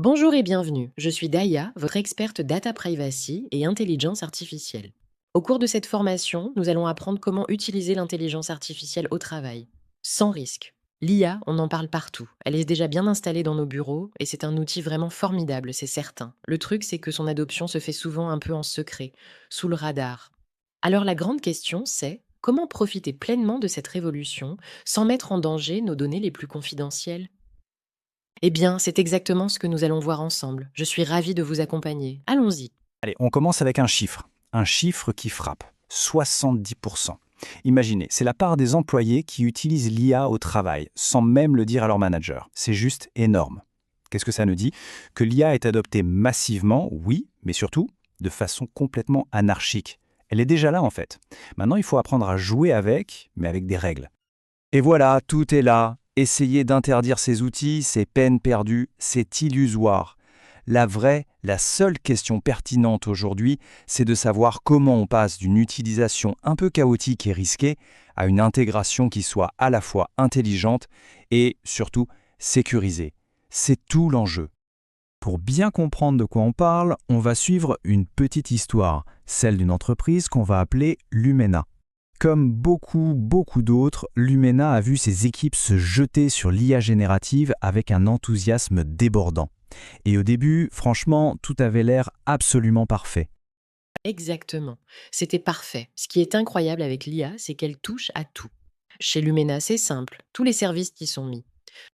Bonjour et bienvenue, je suis Daya, votre experte data privacy et intelligence artificielle. Au cours de cette formation, nous allons apprendre comment utiliser l'intelligence artificielle au travail, sans risque. L'IA, on en parle partout. Elle est déjà bien installée dans nos bureaux et c'est un outil vraiment formidable, c'est certain. Le truc, c'est que son adoption se fait souvent un peu en secret, sous le radar. Alors la grande question, c'est comment profiter pleinement de cette révolution sans mettre en danger nos données les plus confidentielles? Eh bien, c'est exactement ce que nous allons voir ensemble. Je suis ravie de vous accompagner. Allons-y. Allez, on commence avec un chiffre qui frappe, 70%. Imaginez, c'est la part des employés qui utilisent l'IA au travail, sans même le dire à leur manager. C'est juste énorme. Qu'est-ce que ça nous dit? Que l'IA est adoptée massivement, oui, mais surtout de façon complètement anarchique. Elle est déjà là en fait. Maintenant, il faut apprendre à jouer avec, mais avec des règles. Et voilà, tout est là. Essayer d'interdire ces outils, c'est peine perdue, c'est illusoire. La seule question pertinente aujourd'hui, c'est de savoir comment on passe d'une utilisation un peu chaotique et risquée à une intégration qui soit à la fois intelligente et surtout sécurisée. C'est tout l'enjeu. Pour bien comprendre de quoi on parle, on va suivre une petite histoire, celle d'une entreprise qu'on va appeler Lumena. Comme beaucoup d'autres, Lumena a vu ses équipes se jeter sur l'IA générative avec un enthousiasme débordant. Et au début, franchement, tout avait l'air absolument parfait. Exactement. C'était parfait. Ce qui est incroyable avec l'IA, c'est qu'elle touche à tout. Chez Lumena, c'est simple. Tous les services y sont mis.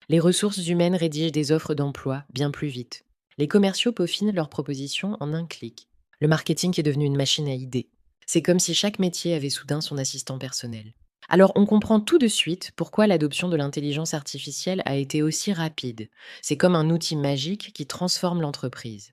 Les ressources humaines rédigent des offres d'emploi bien plus vite. Les commerciaux peaufinent leurs propositions en un clic. Le marketing est devenu une machine à idées. C'est comme si chaque métier avait soudain son assistant personnel. Alors on comprend tout de suite pourquoi l'adoption de l'intelligence artificielle a été aussi rapide. C'est comme un outil magique qui transforme l'entreprise.